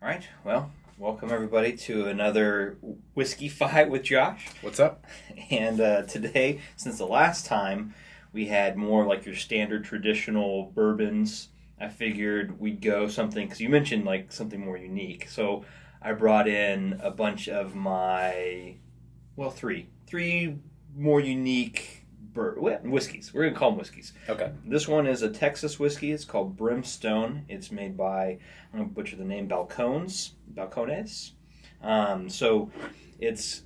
All right, well, welcome everybody to another Whiskey-Fi with Josh. What's up? And today, since the last time we had more like your standard traditional bourbons, I figured we'd go something, because you mentioned like something more unique. So I brought in a bunch of my, well, three more unique whiskeys. We're going to call them whiskeys. Okay. This one is a Texas whiskey. It's called Brimstone. It's made by, I'm going to butcher the name, Balcones. So it's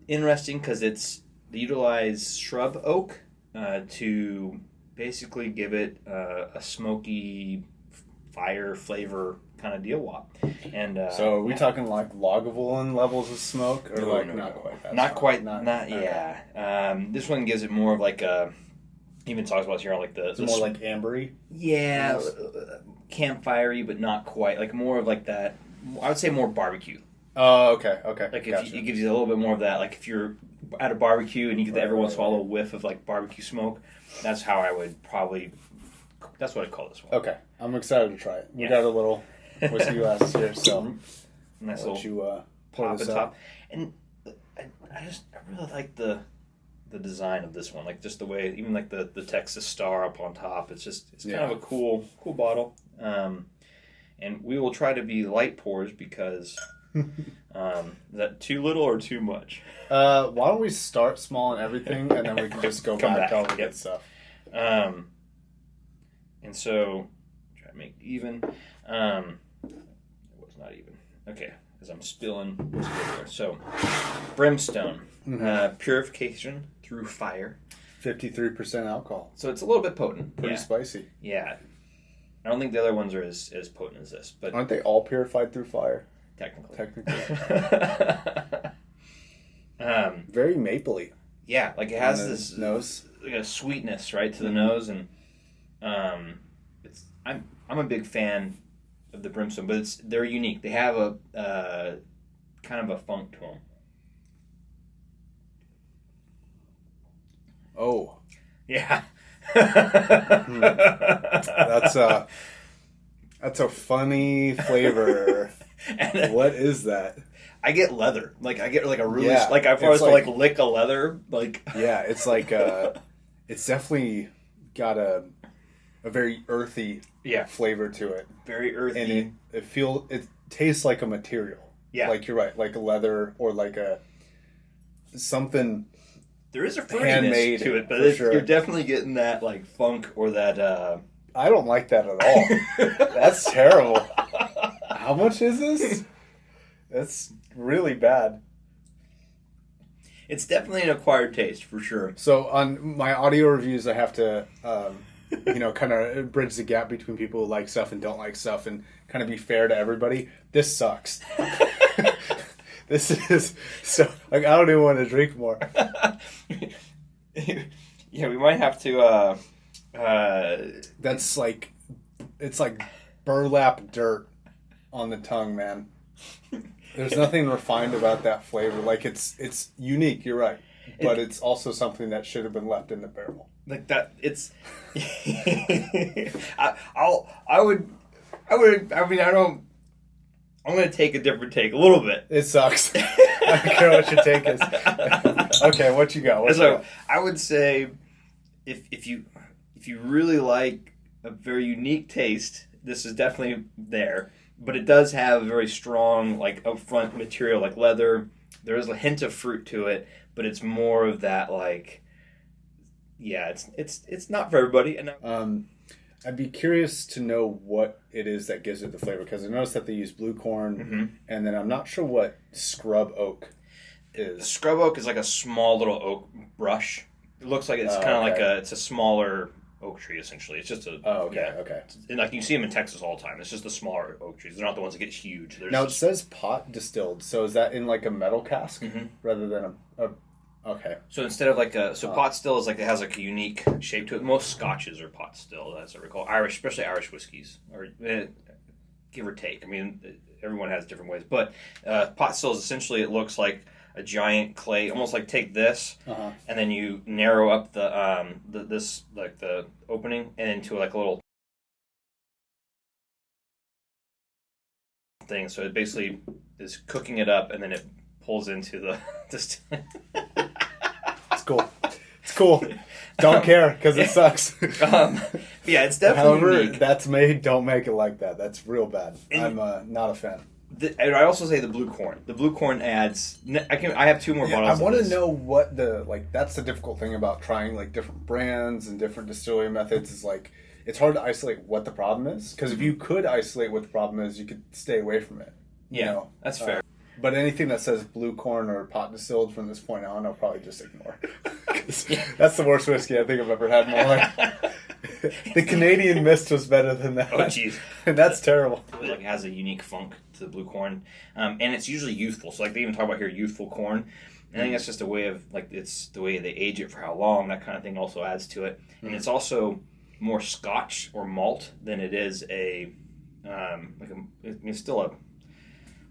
interesting because they utilize shrub oak to basically give it a smoky fire flavor kind of deal. And so are we talking like Lagavulin levels of smoke, or not quite that? Not quite. Okay. Yeah. This one gives it more of like a. Even talks about here like It's more like ambery. Yeah, campfirey, but not quite. Like more of like that. I would say more barbecue. Oh, okay. Like Gotcha. it gives you a little bit more of that. Like if you're at a barbecue and you get every once in a while a whiff of like barbecue smoke, that's how I would probably. That's what I'd call this one. Okay, I'm excited to try it. We got a little whiskey glasses here, so nice I'll let you pour pour this this top. And I really like the design of this one, like just the way, even like the Texas star up on top. It's kind of a cool bottle. And we will try to be light pours because is that too little or too much? Why don't we start small and everything, and then we can just go back to all the good stuff. And so try to make it even. It was not even. Okay, as I'm spilling whiskey everywhere. So Brimstone, purification through fire. 53% alcohol. So it's a little bit potent. Pretty spicy. Yeah. I don't think the other ones are as potent as this, but Aren't they all purified through fire? Technically. Very mapley. Yeah, like it has this nose, like a sweetness right to the nose, and I'm a big fan of the Brimstone, but they're unique. They have a kind of a funk to them. Oh. Yeah. That's a funny flavor. And what is that? I get leather. Like I get like a really like if I was to like lick a leather, like yeah, it's like it's definitely got a very earthy flavor to it. Very earthy. And it tastes like a material. Yeah. Like you're right, like a leather or like something. There is a fruitiness to it, but you're definitely getting that like funk or that. I don't like that at all. That's terrible. How much is this? That's really bad. It's definitely an acquired taste for sure. So on my audio reviews, I have to, kind of bridge the gap between people who like stuff and don't like stuff, and kind of be fair to everybody. This sucks. This is so like I don't even want to drink more. Yeah, we might have to. That's like it's like burlap dirt on the tongue, man. There's nothing refined about that flavor. Like it's unique. You're right, but it's also something that should have been left in the barrel. Like that, it's. I'm going to take a different take a little bit. It sucks. I don't care what your take is. Okay, what you got? I would say, if you really like a very unique taste, this is definitely there. But it does have a very strong, like upfront material, like leather. There is a hint of fruit to it, but it's more of that, like, yeah, it's not for everybody. And I'd be curious to know what it is that gives it the flavor, because I noticed that they use blue corn, and then I'm not sure what scrub oak is. Scrub oak is like a small little oak brush. It looks like it's kind of it's a smaller oak tree, essentially. It's just a... Oh, okay, okay. And like you see them in Texas all the time. It's just the smaller oak trees. They're not the ones that get huge. Now, it says pot distilled, so is that in like a metal cask rather than a... Okay. So instead of like pot still is like it has like a unique shape to it. Most scotches are pot still, as I recall. Irish, especially Irish whiskeys, or give or take. I mean, everyone has different ways, but pot still is essentially, it looks like a giant clay, almost like take this, and then you narrow up the opening and into like a little thing. So it basically is cooking it up, and then it pulls into the distilling. It's cool. It's cool. Don't care because it sucks. Yeah, it's definitely However, unique. that's made. Don't make it like that. That's real bad. And I'm not a fan. And I also say the blue corn. The blue corn adds. I have 2 more bottles. I want to know what that's the difficult thing about trying like different brands and different distillery methods is like it's hard to isolate what the problem is because if you could isolate what the problem is, you could stay away from it. Yeah, that's fair. But anything that says blue corn or pot distilled from this point on, I'll probably just ignore. That's the worst whiskey I think I've ever had in my life. The Canadian Mist was better than that. Oh, jeez. And that's terrible. It has a unique funk to the blue corn. And it's usually youthful. So, like, they even talk about here youthful corn. And I think that's just a way of, like, it's the way they age it for how long. That kind of thing also adds to it. And it's also more Scotch or malt than it is it's still a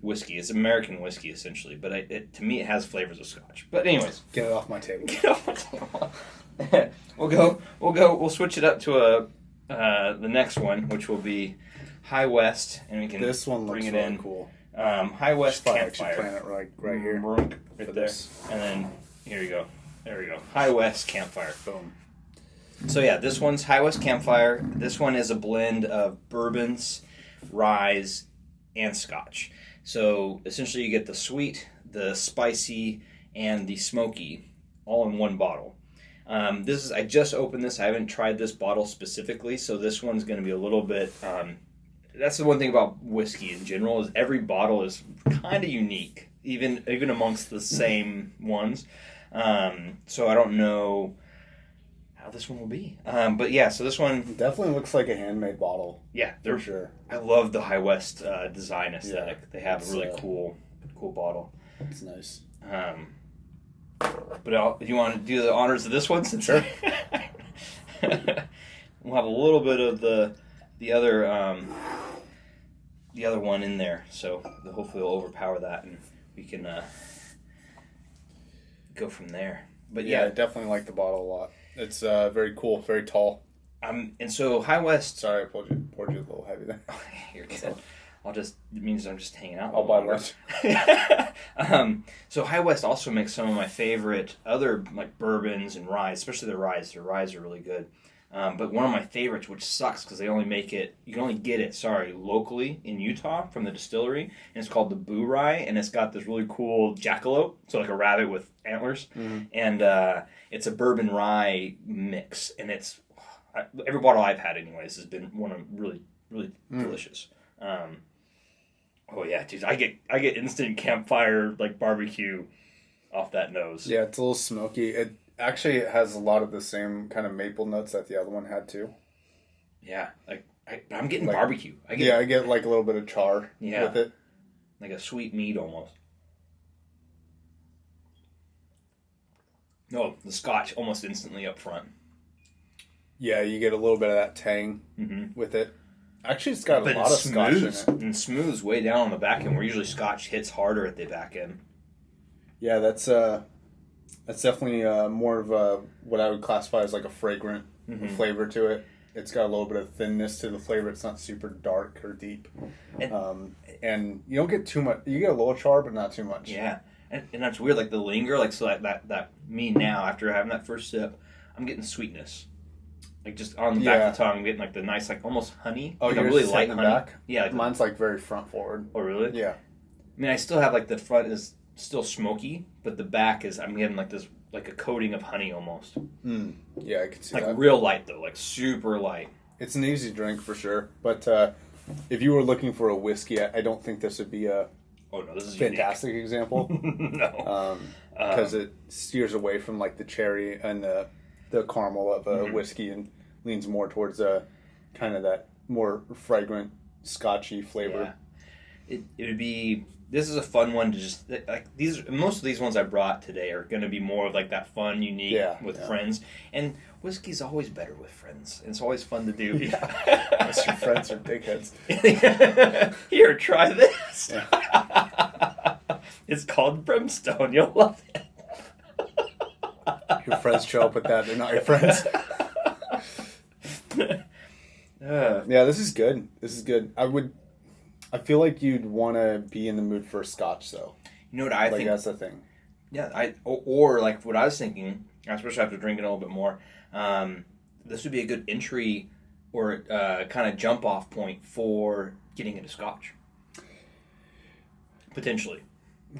whiskey. It's American whiskey, essentially. But to me, it has flavors of Scotch. But anyways. Get it off my table. Get off my table. We'll switch it up to the next one, which will be HighWest, and we can this one bring looks it really in. Cool. HighWest Campfire. Actually playing it right here. Right there. And then here you go. There we go. HighWest Campfire. Boom. So yeah, this one's HighWest Campfire. This one is a blend of bourbons, rye, and Scotch. So essentially, you get the sweet, the spicy, and the smoky all in one bottle. I just opened this. I haven't tried this bottle specifically, so this one's going to be a little bit. That's the one thing about whiskey in general is every bottle is kind of unique, even amongst the same ones. So I don't know how this one will be. But yeah, so this one it definitely looks like a handmade bottle. Yeah, for sure. I love the HighWest design aesthetic. Yeah, they have a really cool bottle. It's nice. But do you want to do the honors of this one? Sure. We'll have a little bit of the other one in there, so hopefully it'll overpower that, and we can go from there. But yeah, I definitely like the bottle a lot. It's very cool, very tall. And so HighWest. Sorry, I poured you a little heavy there. You're good. It means I'm just hanging out. I'll buy lunch. So HighWest also makes some of my favorite other like bourbons and rye, especially the rye. Their rye are really good. But one of my favorites, which sucks because you can only get it locally in Utah from the distillery, and it's called the Boo Rye, and it's got this really cool jackalope, so like a rabbit with antlers, and it's a bourbon rye mix, and every bottle I've had anyways has been one of really really delicious. Oh yeah, dude, I get instant campfire like barbecue off that nose. Yeah, it's a little smoky. It has a lot of the same kind of maple notes that the other one had too. Yeah, I'm getting barbecue. I get like a little bit of char with it, like a sweet meat almost. No, the Scotch almost instantly up front. Yeah, you get a little bit of that tang with it. Actually, it's got a lot of Scotch in it. And smooths way down on the back end, where usually Scotch hits harder at the back end. Yeah, that's definitely more of what I would classify as like a fragrant flavor to it. It's got a little bit of thinness to the flavor. It's not super dark or deep. And you don't get too much. You get a little char, but not too much. Yeah. And that's weird, like the linger, like so that me now, after having that first sip, I'm getting sweetness. Like just on the back of the tongue, I'm getting like the nice, like almost honey. Oh, like you're really just light in honey. The back? Yeah. Mine's like very front forward. Oh, really? Yeah. I mean, I still have like the front is still smoky, but the back is, I'm getting like this, like a coating of honey almost. Yeah, I can see that. Like real light though, like super light. It's an easy drink for sure. But if you were looking for a whiskey, I don't think this would be a this is fantastic example. No. Because it steers away from like the cherry and the caramel of a whiskey and leans more towards a kind of that more fragrant Scotchy flavor. Yeah. It would be. This is a fun one to just like these. Most of these ones I brought today are going to be more of like that fun, unique with friends. And whiskey's always better with friends. It's always fun to do. Yeah. Unless your friends are dickheads. Here, try this. Yeah. It's called Brimstone. You'll love it. Your friends show up with that. They're not your friends. Yeah, this is good. I would I feel like you'd want to be in the mood for a Scotch, though. You know what I think? That's the thing. Yeah, or like what I was thinking, especially after drinking a little bit more, this would be a good entry or kind of jump off point for getting into Scotch. Potentially.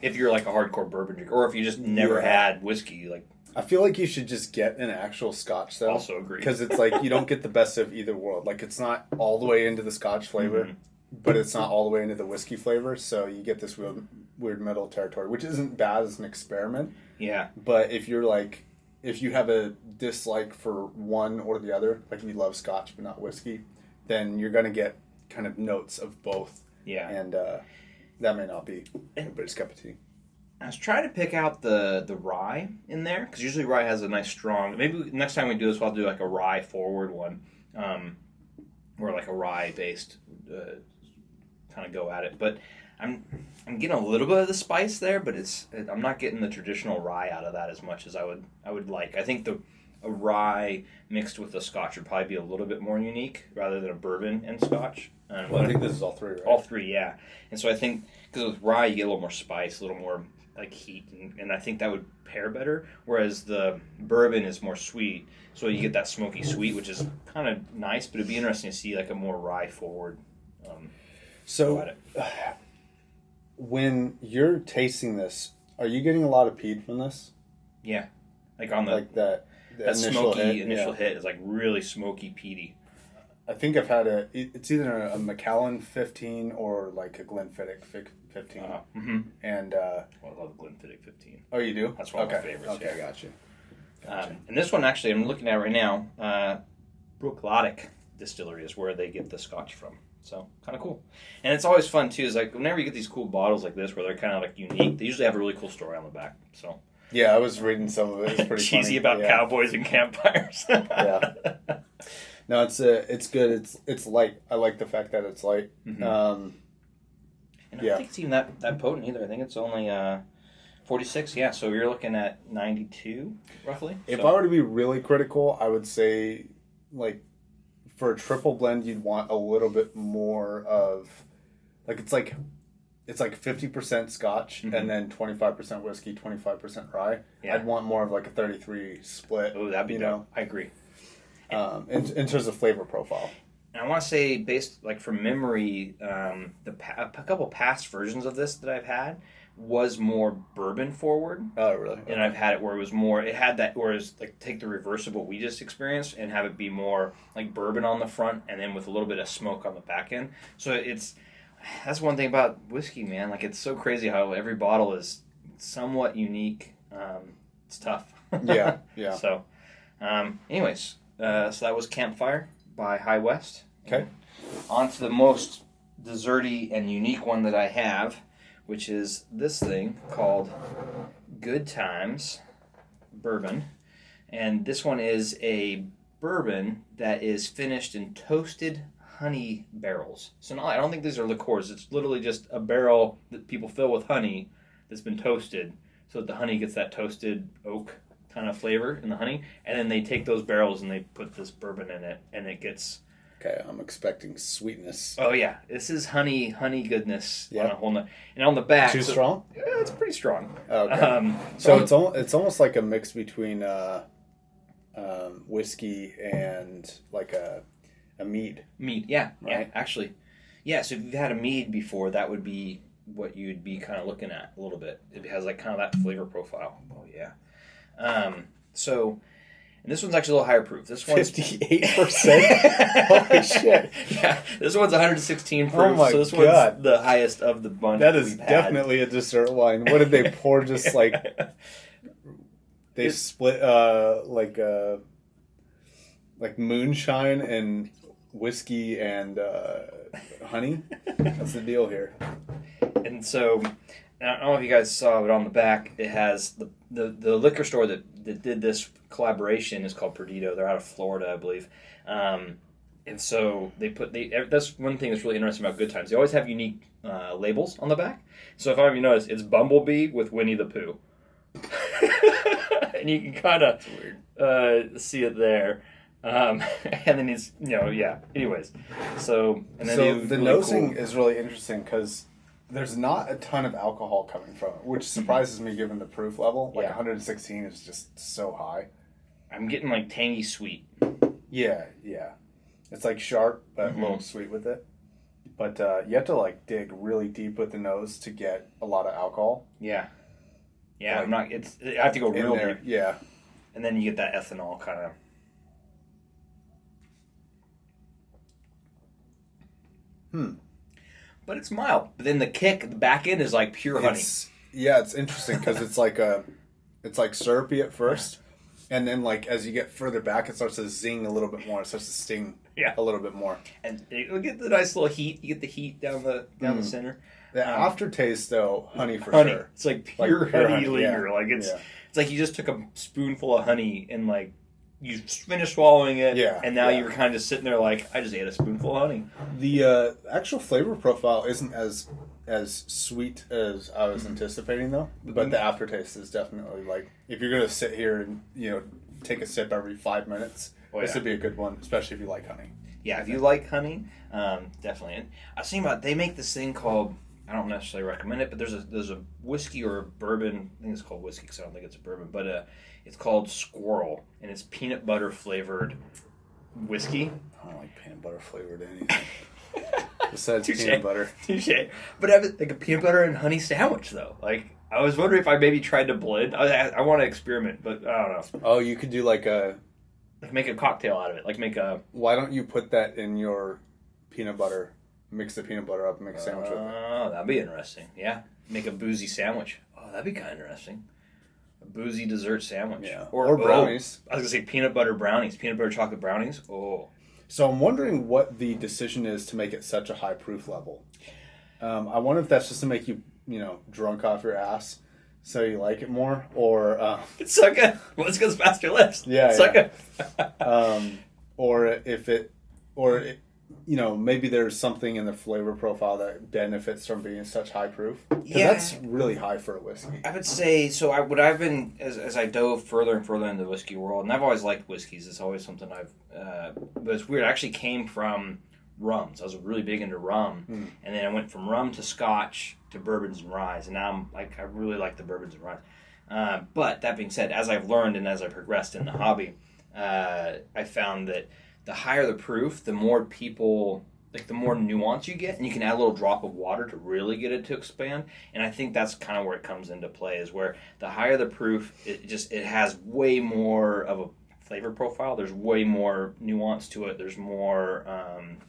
If you're like a hardcore bourbon drinker, or if you just never had whiskey, like... I feel like you should just get an actual Scotch, though. Also agree. Because it's like, you don't get the best of either world. Like, it's not all the way into the Scotch flavor, but it's not all the way into the whiskey flavor, so you get this weird middle territory, which isn't bad as an experiment. Yeah. But if you're like, if you have a dislike for one or the other, like you love Scotch but not whiskey, then you're going to get kind of notes of both. Yeah. And that may not be everybody's cup of tea. I was trying to pick out the rye in there, because usually rye has a nice strong... Maybe next time we do this, I'll do like a rye forward one, or like a rye-based kind of go at it. But I'm getting a little bit of the spice there, but I'm not getting the traditional rye out of that as much as I would like. I think a rye mixed with a Scotch would probably be a little bit more unique rather than a bourbon and Scotch. Well, I think this is all three, right? All three, yeah. And so I think, because with rye you get a little more spice, a little more like heat, and I think that would pair better, whereas the bourbon is more sweet, so you get that smoky sweet, which is kind of nice, but it'd be interesting to see like a more rye forward so when you're tasting this, are you getting a lot of peat from this? Yeah, like on the like that initial hit is like really smoky peaty. I think I've had it's either a Macallan 15 or like a Glenfiddich 15. And I love Glenfiddich 15. Oh, you do? That's one of my favorites. Okay, yeah. I got you. And this one actually, I'm looking at right now. Brooklotic Distillery is where they get the Scotch from. So kind of cool. And it's always fun too. Is like whenever you get these cool bottles like this, where they're kind of like unique, they usually have a really cool story on the back. So yeah, I was reading some of it. It's pretty cheesy funny. about cowboys and campfires. Yeah. No, it's good. It's light. I like the fact that it's light. And I don't think it's even that potent either. I think it's only 46. Yeah, so you're looking at 92 roughly. If I were to be really critical, I would say like for a triple blend, you'd want a little bit more of like it's like 50% Scotch and then 25% whiskey, 25% rye. Yeah. I'd want more of like a 33 split. Oh, that'd be dope. I agree. In terms of flavor profile. And I want to say, based like from memory, a couple past versions of this that I've had was more bourbon forward. Oh, really? Okay. And I've had it where it was more. It had that, whereas like take the reverse of what we just experienced and have it be more like bourbon on the front and then with a little bit of smoke on the back end. So that's one thing about whiskey, man. Like it's so crazy how every bottle is somewhat unique. It's tough. Yeah. So, anyways. So that was Campfire by HighWest. Okay. On to the most desserty and unique one that I have, which is this thing called Good Times Bourbon. And this one is a bourbon that is finished in toasted honey barrels. So I don't think these are liqueurs. It's literally just a barrel that people fill with honey that's been toasted so that the honey gets that toasted oak kind of flavor in the honey, and then they take those barrels and they put this bourbon in it, and it gets... Okay, I'm expecting sweetness. Oh yeah, this is honey goodness. Yeah. On a whole and on the back... Too strong? Yeah, it's pretty strong. Okay. So it's almost like a mix between whiskey and like a mead. Mead, yeah. Right? Yeah, actually. Yeah, so if you've had a mead before, that would be what you'd be kind of looking at a little bit. It has like kind of that flavor profile. Oh yeah. And this one's actually a little higher proof. This one's 58%. Holy shit! Yeah, this one's 116 proof. Oh my so this God. one's the highest of the bunch. That is definitely a dessert wine. What did they pour? Just like they split like moonshine and whiskey and honey. That's the deal here. And so, I don't know if you guys saw it on the back. It has the liquor store that did this collaboration is called Perdido. They're out of Florida, I believe. And so that's one thing that's really interesting about Good Times. They always have unique labels on the back. So if I haven't noticed, it's Bumblebee with Winnie the Pooh. And you can kind of see it there. And then he's, anyways. So, and then So the really nosing cool. is really interesting because there's not a ton of alcohol coming from it, which surprises me given the proof level. Like 116 is just so high. I'm getting like tangy sweet. Yeah. It's like sharp, but a little sweet with it. But you have to like dig really deep with the nose to get a lot of alcohol. Yeah. Yeah, Like, I have to go real there. deep. Yeah. And then you get that ethanol kind of. But it's mild. But then the back end is like pure honey. It's interesting because it's like syrupy at first, and then like as you get further back, it starts to zing a little bit more. It starts to sting a little bit more. And you get the nice little heat. You get the heat down the center. The aftertaste, though, honey for sure. It's like pure honey linger. Yeah. Like it's like you just took a spoonful of honey and like you finished swallowing it, and now you're kind of just sitting there like, I just ate a spoonful of honey. The actual flavor profile isn't as sweet as I was anticipating, though. But the aftertaste is definitely like, if you're gonna sit here and take a sip every 5 minutes, this would be a good one, especially if you like honey. Yeah, if you like honey, definitely. And I was thinking about, they make this thing called, I don't necessarily recommend it, but there's a whiskey or a bourbon. I think it's called whiskey because I don't think it's a bourbon, but it's called Squirrel, and it's peanut butter flavored whiskey. I don't like peanut butter flavored anything. Besides Touché. peanut butter. Touché. But I was like a peanut butter and honey sandwich though. Like I was wondering if I maybe tried to blend. I want to experiment, but I don't know. Oh, you could do like make a cocktail out of it. Like make a. Why don't you put that in your peanut butter? Mix the peanut butter up and make a sandwich with it. Oh, that'd be interesting. Yeah, make a boozy sandwich. Oh, that'd be kind of interesting. A boozy dessert sandwich. Yeah. Or brownies. I was gonna say peanut butter brownies, peanut butter chocolate brownies. Oh. So I'm wondering what the decision is to make it such a high proof level. I wonder if that's just to make you, drunk off your ass, so you like it more, or it's like a let's go faster lips. Yeah, it's or if it, maybe there's something in the flavor profile that benefits from being such high proof. That's really high for a whiskey. I would say so. What I've been as I dove further and further into the whiskey world, and I've always liked whiskeys. It's always something but it's weird. It actually came from rums. I was really big into rum, and then I went from rum to Scotch to bourbons and ryes, and now I really like the bourbons and ryes. But that being said, as I've learned and as I progressed in the hobby, I found that the higher the proof, the more people, like the more nuance you get, and you can add a little drop of water to really get it to expand. And I think that's kind of where it comes into play, is where the higher the proof, it has way more of a flavor profile. There's way more nuance to it. There's more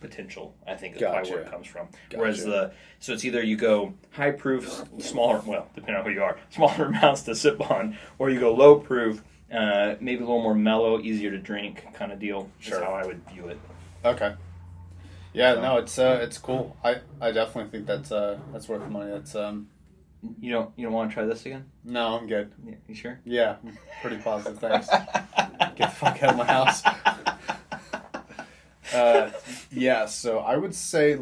potential, I think, is probably where it comes from. Whereas so it's either you go high proof, smaller, well, depending on who you are, smaller amounts to sip on, or you go low proof, maybe a little more mellow, easier to drink kind of deal. Sure. That's how I would view it. Okay. Yeah, no, it's cool. I definitely think that's worth the money. That's You don't want to try this again? No, I'm good. Yeah, you sure? Yeah, pretty positive. Thanks. Get the fuck out of my house. Yeah, so I would say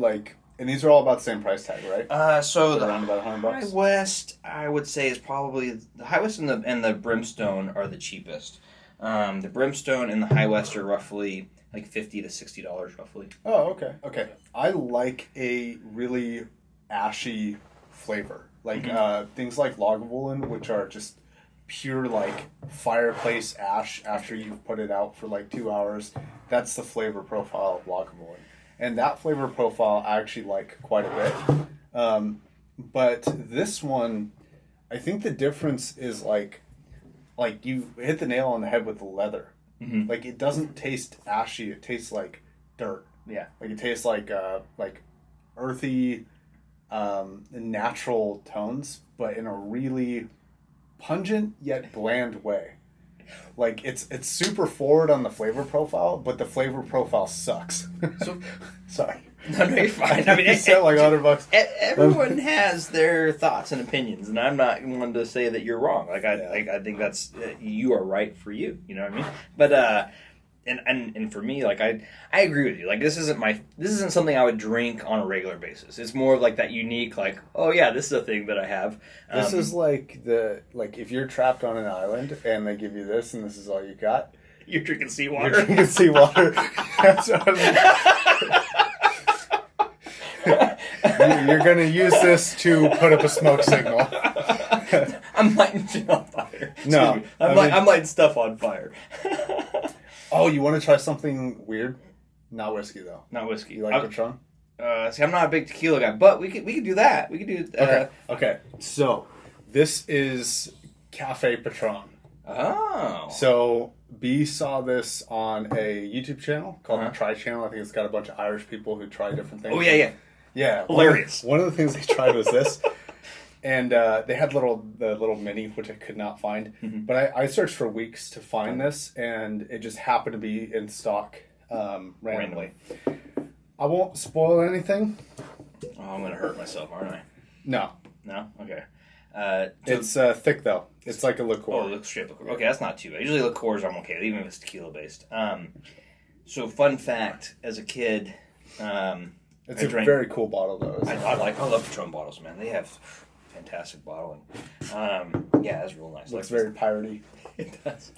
and these are all about the same price tag, right? So around about $100. HighWest, I would say, is probably the HighWest and the Brimstone are the cheapest. The Brimstone and the HighWest are roughly like $50 to $60 roughly. Oh, okay. Okay. I like a really ashy flavor. Things like Lagavulin, which are just pure fireplace ash after you've put it out for 2 hours. That's the flavor profile of Lagavulin. And that flavor profile I actually like quite a bit. But this one, I think the difference is you hit the nail on the head with the leather. Mm-hmm. It doesn't taste ashy. It tastes like dirt. Yeah. It tastes like earthy, natural tones, but in a really pungent yet bland way. It's super forward on the flavor profile, but the flavor profile sucks. So, sorry. No, you're fine. I mean, it sounds like $100. Everyone has their thoughts and opinions, and I'm not one to say that you're wrong. I think that's you are right for you. You know what I mean? But and for me, I agree with you. This isn't something I would drink on a regular basis. It's more of that unique, oh yeah, this is a thing that I have. This is if you're trapped on an island and they give you this and this is all you got. You're drinking You're seawater. drinking seawater. That's what you're going to use this to put up a smoke signal. I'm lighting shit on fire. No. I'm lighting stuff on fire. Oh, you want to try something weird? Not whiskey, though. Not whiskey. You like Patron? See, I'm not a big tequila guy, but we could do that. We could do... Okay. So, this is Cafe Patron. Oh. So, B saw this on a YouTube channel called the Try Channel. I think it's got a bunch of Irish people who try different things. Oh, yeah. Yeah. Hilarious. One of the things they tried was this. And they had the little mini, which I could not find. Mm-hmm. But I searched for weeks to find this, and it just happened to be in stock randomly. I won't spoil anything. Oh, I'm going to hurt myself, aren't I? No. No? Okay. It's thick, though. It's like a liqueur. Oh, it looks straight liqueur. Okay, that's not too bad. Usually liqueurs I'm okay, even if it's tequila-based. So, fun fact, as a kid... it's a very cool bottle, though. I love Patron bottles, man. They have fantastic bottling. Yeah, that's real nice. Looks very piratey. It does.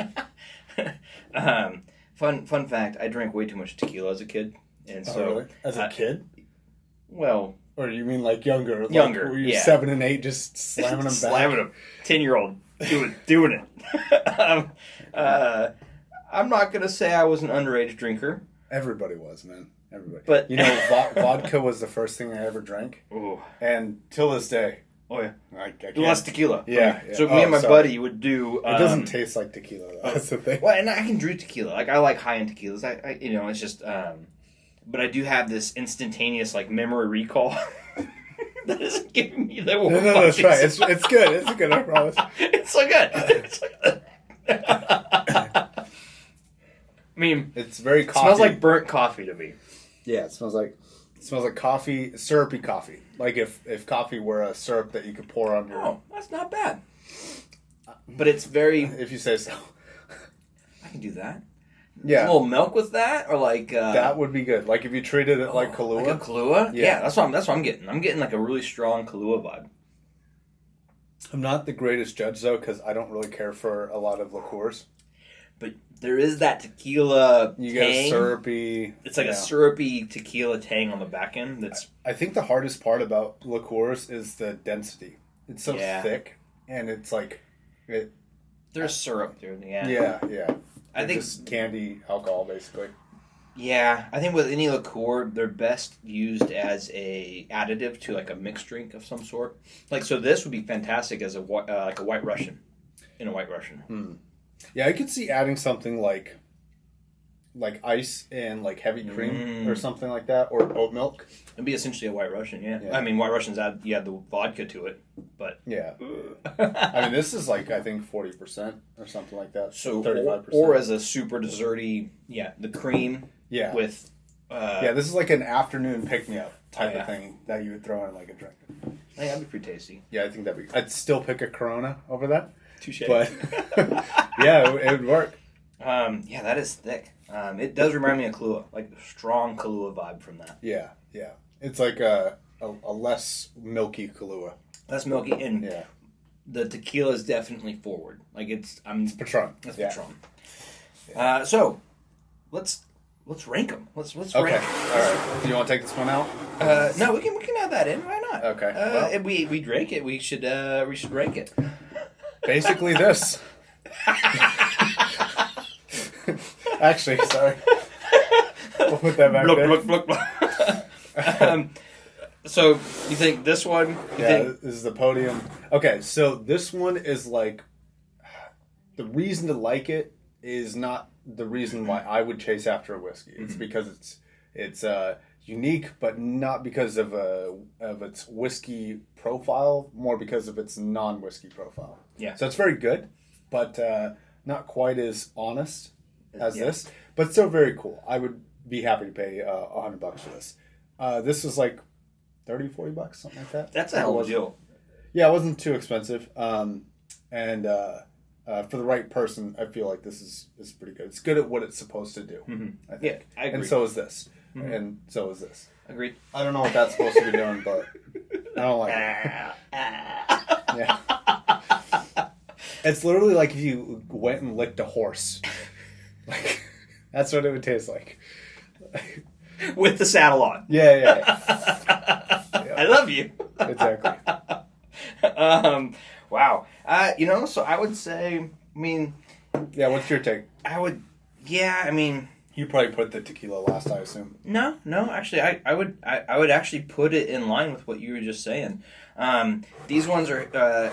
Fun fact, I drank way too much tequila as a kid. And so, really? As a kid? Well... Or you mean like younger? Younger, were you 7 and 8 just slamming them back? Slamming them. 10-year-old doing it. I'm not going to say I was an underage drinker. Everybody was, man. Everybody. But vodka was the first thing I ever drank. Ooh. And till this day. Oh, yeah. I can't. Less tequila. Yeah. So me and my buddy would do... it doesn't taste like tequila, though. That's the thing. Well, and I can brew tequila. Like, I like high-end tequilas. I it's just... but I do have this instantaneous, like, memory recall that isn't giving me the... No, try it. It's good. It's good, I promise. It's so good. It's so good. I mean... It's very coffee. It smells like burnt coffee to me. Yeah, it smells like coffee, syrupy coffee. Like if coffee were a syrup that you could pour on your... Oh, that's not bad. But it's very... If you say so. I can do that. Yeah. A little milk with that, or like... that would be good. Like if you treated it like Kahlua. Like a Kahlua? Yeah, that's what I'm getting. I'm getting like a really strong Kahlua vibe. I'm not the greatest judge, though, because I don't really care for a lot of liqueurs. But there is that tequila You tang. get a syrupy... It's like a syrupy tequila tang on the back end. That's... I think the hardest part about liqueurs is the density. It's so thick, and it's like... There's syrup there. Yeah. Yeah. I think just candy alcohol, basically. Yeah, I think with any liqueur, they're best used as a additive to like a mixed drink of some sort. Like, so this would be fantastic as a like a White Russian, in a White Russian. Yeah, I could see adding something like ice and like heavy cream or something like that, or oat milk. It'd be essentially a White Russian, yeah. I mean, White Russians add the vodka to it, but yeah. I mean, this is like I think 40% or something like that. So 35%, or as a super desserty, the cream. Yeah. With. This is like an afternoon pick me up type of thing that you would throw in like a drink. Hey, that'd be pretty tasty. Yeah, I think I'd still pick a Corona over that. Touche. But yeah, it would work. That is thick. It does remind me of Kahlua, like a strong Kahlua vibe from that. Yeah. It's like a less milky Kahlua. Less milky, and the tequila is definitely forward. Like it's Patron. It's Patron. So let's rank them. Let's rank. Okay. All right. Do you want to take this one out? No, we can add that in. Why not? Okay. Well, we drank it. We should rank it. Basically, this. Actually, sorry. We'll put that back there. Look. So you think this one? This is the podium. Okay, so this one is like the reason to like it is not the reason why I would chase after a whiskey. It's because it's unique, but not because of its whiskey profile, more because of its non-whiskey profile. Yeah. So it's very good, but not quite as honest as this, but still very cool. I would be happy to pay $100 for this. This is like $30-$40, something like that. That's a hell of a deal. Yeah, it wasn't too expensive. And for the right person, I feel like this is pretty good. It's good at what it's supposed to do, I think. Yeah, I agree. And so is this. And so is this. Agreed. I don't know what that's supposed to be doing, but I don't like it. Yeah. It's literally like if you went and licked a horse. Like, that's what it would taste like. With the saddle on. Yeah. I love you. Exactly. Wow. So I would say, Yeah, what's your take? You probably put the tequila last, I assume. No, actually, I would actually put it in line with what you were just saying. These ones are,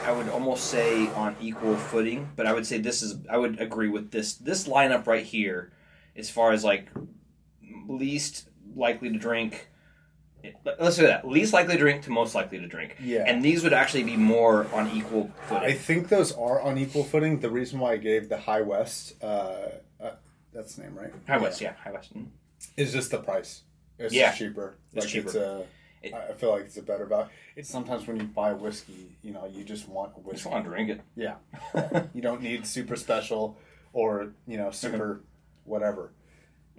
I would almost say on equal footing, but I would say I would agree with this lineup right here, as far as like least likely to drink. Let's say that least likely to drink to most likely to drink. Yeah. And these would actually be more on equal footing. I think those are on equal footing. The reason why I gave the HighWest, that's the name, right? HighWest, yeah, HighWest. Mm-hmm. It's just the price. It's cheaper. It's cheaper. I feel like it's a better value. It's sometimes when you buy whiskey, you just want a whiskey. You just want to drink it. Yeah. You don't need super special or, super whatever.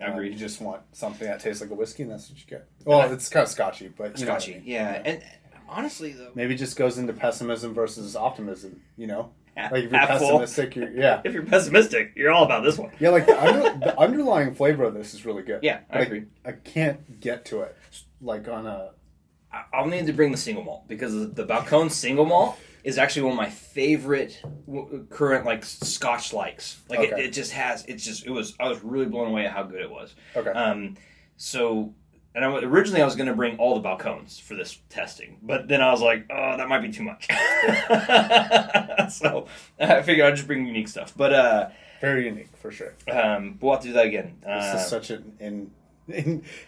Agreed. You just want something that tastes like a whiskey, and that's what you get. Well, it's kind of scotchy, but you know what I mean. Yeah. And honestly, though, maybe it just goes into pessimism versus optimism. Like if you're half full. pessimistic, If you're pessimistic, you're all about this one. Yeah, like the underlying flavor of this is really good. Yeah, I agree. I can't get to it like on a. I'll need to bring the single malt because the Balcone single malt is actually one of my favorite current like Scotch likes. Like okay. I was really blown away at how good it was. Okay. Originally I was going to bring all the Balcones for this testing, but then I was like, oh, that might be too much. So I figured I'd just bring unique stuff. But very unique for sure. We'll have to do that again. This is such an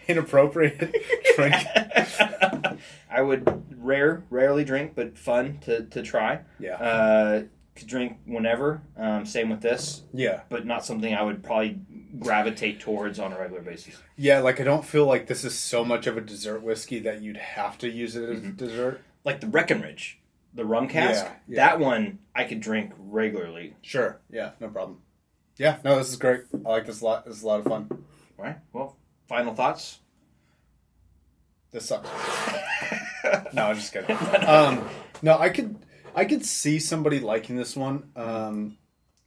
inappropriate drink. I would rarely drink, but fun to try. Yeah. Could drink whenever. Same with this. Yeah. But not something I would probably gravitate towards on a regular basis. Yeah, like I don't feel like this is so much of a dessert whiskey that you'd have to use it as dessert. Like the Breckenridge, the rum cask, that one I could drink regularly. Sure. Yeah, no problem. Yeah, no, this is great. I like this a lot. This is a lot of fun. All right. Well, final thoughts? This sucks. No, I'm just kidding. No, I could see somebody liking this one.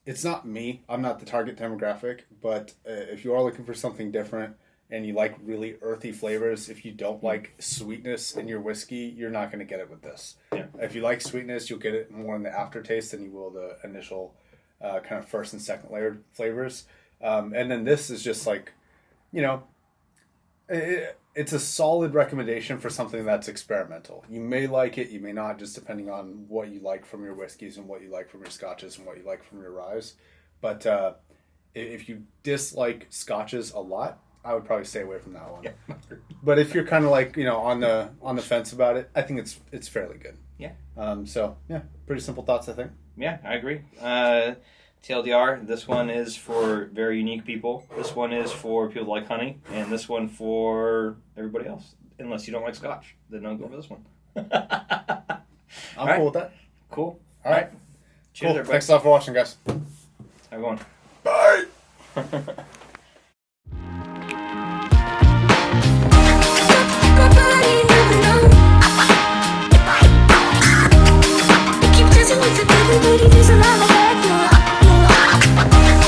It's not me. I'm not the target demographic. But if you are looking for something different and you like really earthy flavors, if you don't like sweetness in your whiskey, you're not going to get it with this. Yeah. If you like sweetness, you'll get it more in the aftertaste than you will the initial kind of first and second layered flavors. And then this is just like, it's a solid recommendation for something that's experimental. You may like it, you may not, just depending on what you like from your whiskeys and what you like from your scotches and what you like from your ryes. But if you dislike scotches a lot, I would probably stay away from that one. Yeah. But if you're kind of like on the fence about it, I think it's fairly good. Yeah. So yeah, pretty simple thoughts, I think. Yeah, I agree. TLDR, this one is for very unique people. This one is for people that like honey, and this one for everybody else. Unless you don't like scotch, then don't go for this one. I'm cool with that. Cool. All right. Cheers, cool. Thanks a lot for watching, guys. Have a good one. Bye.